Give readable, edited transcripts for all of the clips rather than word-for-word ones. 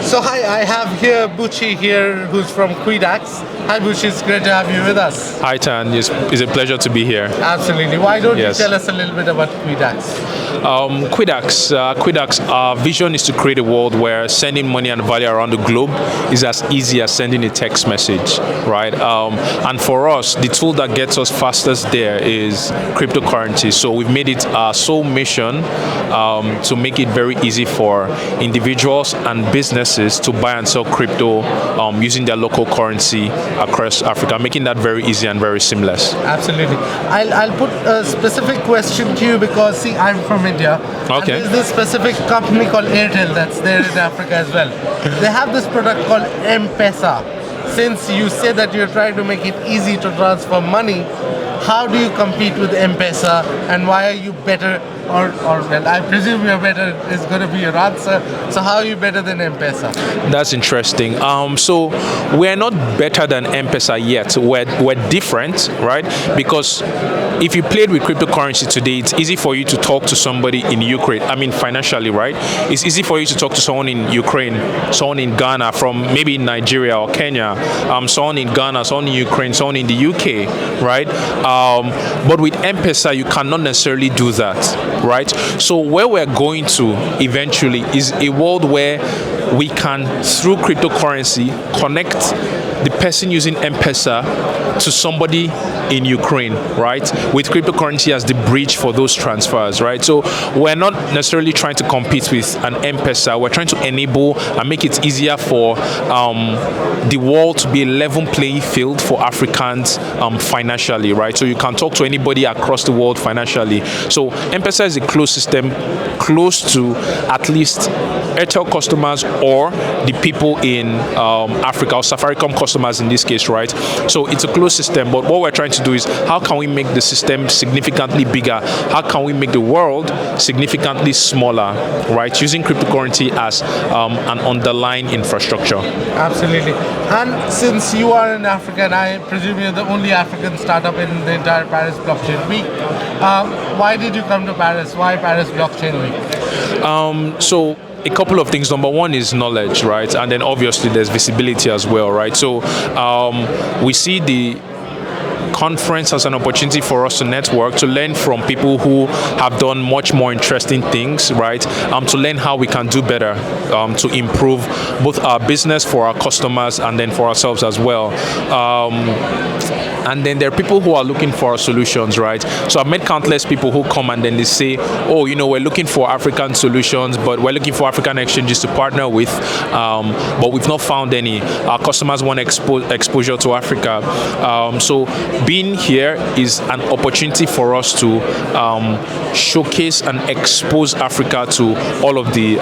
So hi, I have here Buchi here, who's from Quidax. Hi Buchi, it's great to have you with us. Hi Tan, it's a pleasure to be here. Absolutely. Why don't Yes. you tell us a little bit about Quidax? Quidax, our vision is to create a world where sending money and value around the globe is as easy as sending a text message, right? And for us, the tool that gets us fastest there is cryptocurrency. So we've made it our sole mission to make it very easy for individuals and businesses to buy and sell crypto using their local currency across Africa, making that very easy and very seamless. Absolutely. I'll put a specific question to you because, see, I'm from India. Okay. And there's this specific company called Airtel that's there in Africa as well. They have this product called M-Pesa. Since you say that you're trying to make it easy to transfer money, how do you compete with M-Pesa and why are you better, or well, I presume you're better is going to be your answer. So how are you better than M-Pesa? That's interesting. So we're not better than M-Pesa yet. We're different, right? Because if you played with cryptocurrency today, it's easy for you to talk to somebody in Ukraine. I mean, financially, right? It's easy for you to talk to someone in Ukraine, someone in Ghana, from maybe Nigeria or Kenya, someone in Ghana, someone in Ukraine, someone in the UK, right? But with M-Pesa, you cannot necessarily do that, right? So where we're going to eventually is a world where we can, through cryptocurrency, connect the person using M-Pesa to somebody in Ukraine, right? With cryptocurrency as the bridge for those transfers, right? So we're not necessarily trying to compete with an M-Pesa. We're trying to enable and make it easier for the world to be a level playing field for Africans financially, right? So you can talk to anybody across the world financially. So M-Pesa is a closed system, close to at least Airtel customers or the people in Africa, or Safaricom customers in this case, right? So it's a closed system, but what we're trying to do is how can we make the system significantly bigger? How can we make the world significantly smaller, right? Using cryptocurrency as an underlying infrastructure. Absolutely. And since you are in Africa, and I presume you're the only African startup in the entire Paris Blockchain Week, why did you come to Paris? Why Paris Blockchain Week? So a couple of things. Number one is knowledge, right? And then obviously there's visibility as well, right? So we see the conference as an opportunity for us to network, to learn from people who have done much more interesting things, right? To learn how we can do better, to improve both our business for our customers and then for ourselves as well. And then there are people who are looking for our solutions, right? So I've met countless people who come and then they say, oh, you know, we're looking for African solutions, but we're looking for African exchanges to partner with, but we've not found any. Our customers want exposure to Africa. So being here is an opportunity for us to showcase and expose Africa to all of the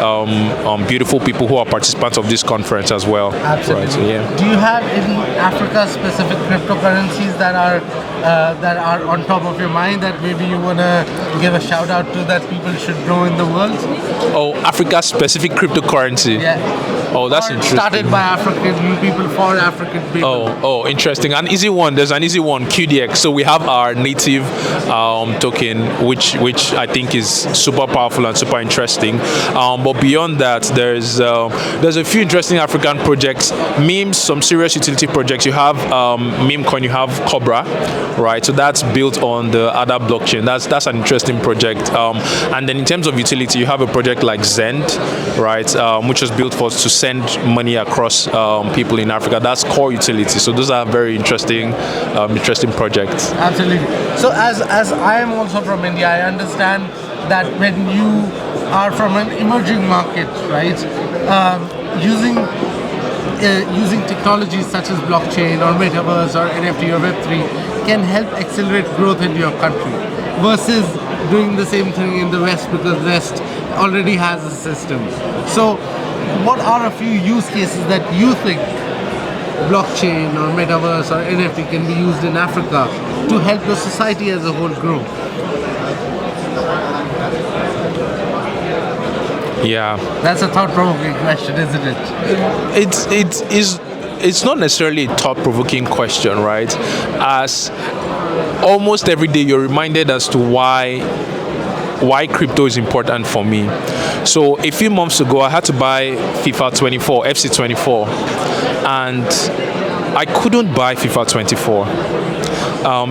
beautiful people who are participants of this conference as well. Absolutely. Right, so, yeah. Do you have any Africa-specific cryptocurrencies that are on top of your mind that maybe you want to give a shout out to that people should know in the world? Oh, Africa-specific cryptocurrency. Yeah. Oh, that's or interesting. Started by African people for African people. Oh, interesting. An easy one. There's an easy one, QDX. So we have our native token, which I think is super powerful and super interesting. But beyond that, there's a few interesting African projects, memes, some serious utility projects. You have meme coin, you have Cobra, right? So that's built on the ADA blockchain. That's an interesting project. And then in terms of utility, you have a project like Zend, right, which was built to send money across people in Africa. That's core utility. So those are very interesting projects. Absolutely. So as I am also from India, I understand that when you are from an emerging market, right, using technologies such as blockchain or Metaverse or NFT or Web3 can help accelerate growth in your country versus doing the same thing in the West, because the West already has a system. So what are a few use cases that you think blockchain or Metaverse or NFT can be used in Africa to help the society as a whole grow? Yeah. That's a thought-provoking question, isn't it? It's not necessarily a thought-provoking question, right? As almost every day you're reminded as to why crypto is important for me. So a few months ago, I had to buy FIFA 24, FC 24, and I couldn't buy FIFA 24.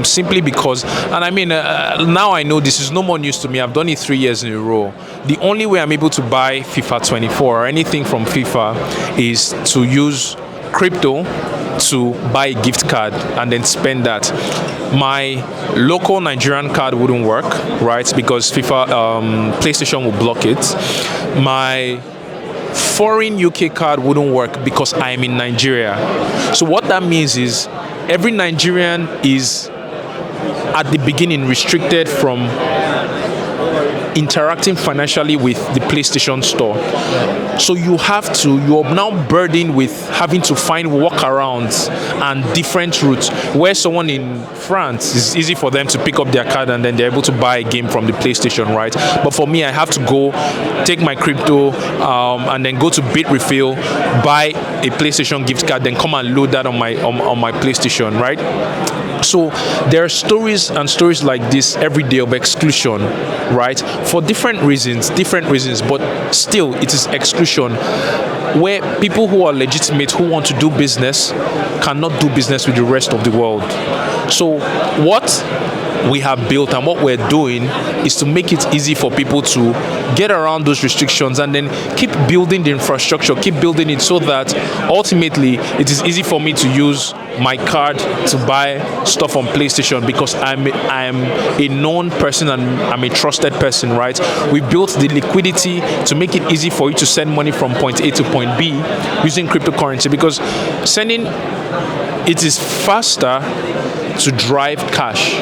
Simply because, and I mean, now I know this is no more news to me. I've done it 3 years in a row. The only way I'm able to buy FIFA 24 or anything from FIFA is to use crypto to buy a gift card and then spend that. My local Nigerian card wouldn't work, right? Because FIFA, PlayStation will block it. My foreign UK card wouldn't work because I am in Nigeria. So what that means is every Nigerian is at the beginning restricted from interacting financially with the PlayStation store. So you're now burdened with having to find workarounds and different routes. Where someone in France, it's easy for them to pick up their card and then they're able to buy a game from the PlayStation, right? But for me, I have to go take my crypto and then go to Bitrefill, buy a PlayStation gift card, then come and load that on my PlayStation, right? So there are stories like this every day of exclusion, right? For different reasons, but still it is exclusion where people who are legitimate, who want to do business, cannot do business with the rest of the world. So what we have built and what we're doing is to make it easy for people to get around those restrictions and then keep building the infrastructure, keep building it so that ultimately it is easy for me to use my card to buy stuff on PlayStation because I'm a known person and I'm a trusted person, right? We built the liquidity to make it easy for you to send money from point A to point B using cryptocurrency, because it is faster to drive cash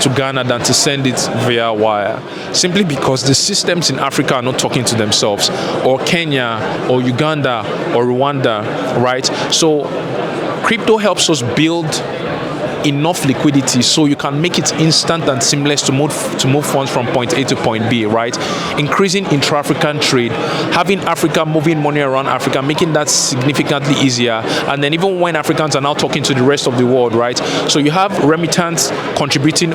to Ghana than to send it via wire, simply because the systems in Africa are not talking to themselves, or Kenya or Uganda or Rwanda, right? So crypto helps us build enough liquidity so you can make it instant and seamless to move funds from point A to point B, right? Increasing intra-African trade, having Africa moving money around Africa, making that significantly easier. And then even when Africans are now talking to the rest of the world, right? So you have remittance contributing.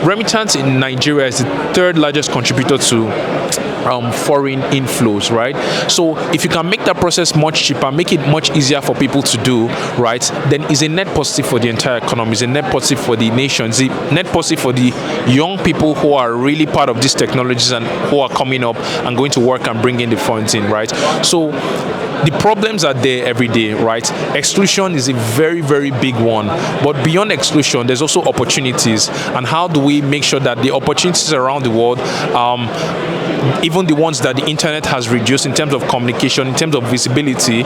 Remittance in Nigeria is the third largest contributor to foreign inflows, right? So if you can make that process much cheaper, make it much easier for people to do, right, then it's a net positive for the entire economy, it's a net positive for the nation, it's a net positive for the young people who are really part of these technologies and who are coming up and going to work and bringing the funds in, right? So the problems are there every day, right? Exclusion is a very, very big one. But beyond exclusion, there's also opportunities. And how do we make sure that the opportunities around the world, even the ones that the internet has reduced in terms of communication, in terms of visibility,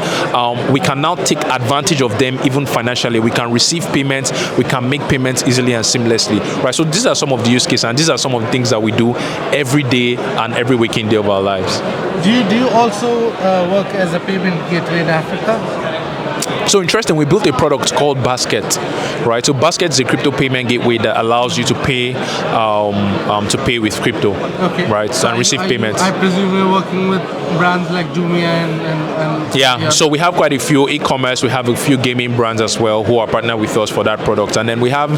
we can now take advantage of them even financially. We can receive payments, we can make payments easily and seamlessly, right? So these are some of the use cases, and these are some of the things that we do every day and every waking day of our lives. Do you also work as a payment gateway in Africa? So interesting, we built a product called Basket, right? So Basket is a crypto payment gateway that allows you to pay with crypto, okay, right? So, and receive payments. I presume you're working with brands like Jumia and yeah. So we have quite a few e-commerce. We have a few gaming brands as well who are partnered with us for that product, and then we have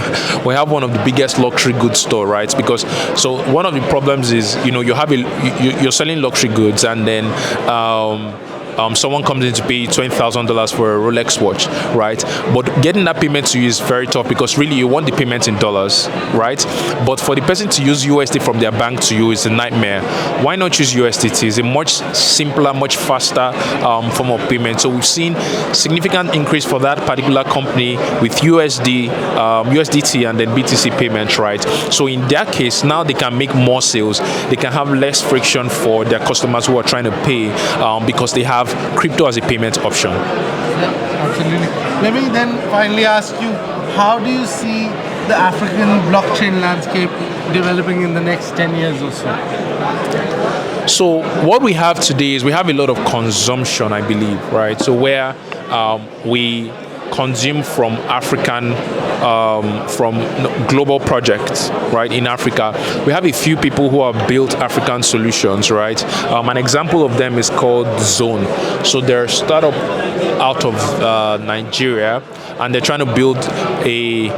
one of the biggest luxury goods store, right? Because so one of the problems is you're selling luxury goods, and then someone comes in to pay $20,000 for a Rolex watch, right? But getting that payment to you is very tough because really you want the payment in dollars, right? But for the person to use USD from their bank to you is a nightmare. Why not use USDT? It's a much simpler, much faster form of payment. So we've seen significant increase for that particular company with USDT and then BTC payments, right? So in that case, now they can make more sales. They can have less friction for their customers who are trying to pay because they have crypto as a payment option. Yeah, absolutely. Let me then finally ask you, how do you see the African blockchain landscape developing in the next 10 years or so? So what we have today is we have a lot of consumption, I believe, right? So where we consume from global projects, right? In Africa, we have a few people who have built African solutions, right? An example of them is called Zone. So they're a startup out of Nigeria, and they're trying to build a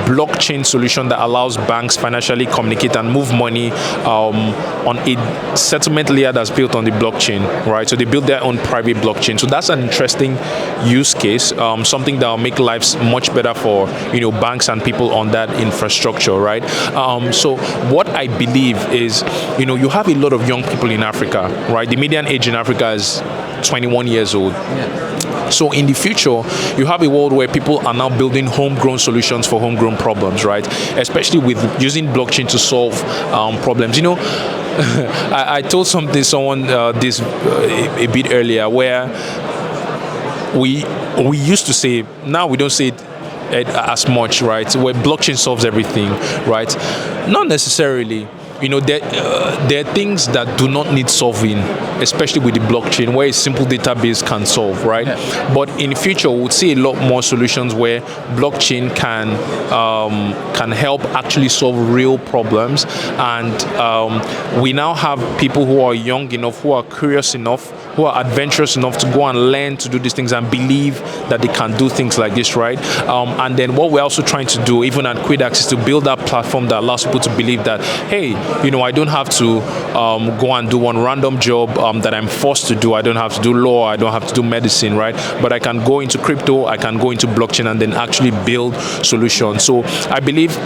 blockchain solution that allows banks financially communicate and move money on a settlement layer that's built on the blockchain, right? So they build their own private blockchain. So that's an interesting use case, something that will make lives much better for banks and people on that infrastructure, right? So what I believe is, you have a lot of young people in Africa, right? The median age in Africa is 21 years old. Yeah. So in the future, you have a world where people are now building homegrown solutions for homegrown problems, right? Especially with using blockchain to solve problems. I told someone this a bit earlier, where we used to say, now we don't say it as much, right? Where blockchain solves everything, right? Not necessarily. There are things that do not need solving, especially with the blockchain, where a simple database can solve, right? Yeah. But in the future, we'll see a lot more solutions where blockchain can help actually solve real problems. And we now have people who are young enough, who are curious enough, who are adventurous enough to go and learn to do these things and believe that they can do things like this, right? And then what we're also trying to do, even at Quidax, is to build that platform that allows people to believe that, hey, I don't have to go and do one random job that I'm forced to do. I don't have to do law. I don't have to do medicine, right? But I can go into crypto. I can go into blockchain and then actually build solutions. So I believe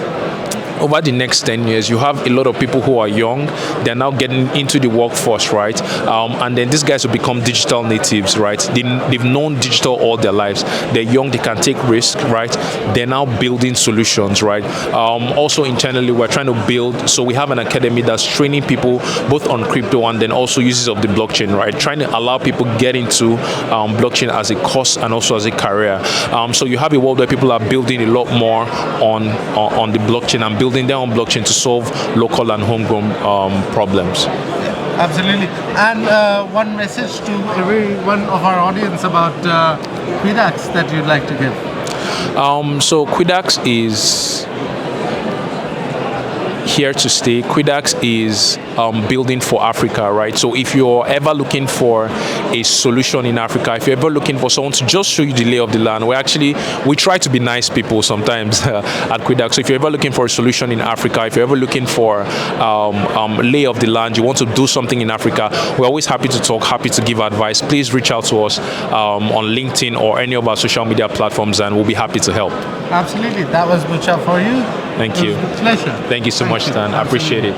over the next 10 years, you have a lot of people who are young. They're now getting into the workforce, right? And then these guys will become digital natives, right? They've known digital all their lives. They're young, they can take risks, right? They're now building solutions, right? Also internally, we're trying to build, so we have an academy that's training people both on crypto and then also uses of the blockchain, right? Trying to allow people get into blockchain as a course and also as a career. So you have a world where people are building a lot more on the blockchain and building their own blockchain to solve local and homegrown problems. Absolutely. And one message to every one of our audience about Quidax that you'd like to give. So Quidax is here to stay. Quidax is building for Africa, right? So if you're ever looking for a solution in Africa, if you're ever looking for someone to just show you the lay of the land, we try to be nice people sometimes at Quidax. So if you're ever looking for a solution in Africa, if you're ever looking for lay of the land, you want to do something in Africa, we're always happy to talk, happy to give advice. Please reach out to us on LinkedIn or any of our social media platforms, and we'll be happy to help. Absolutely. That was Buchi for you. Thank you. It was a pleasure. Thank you so much, Stan. I appreciate it.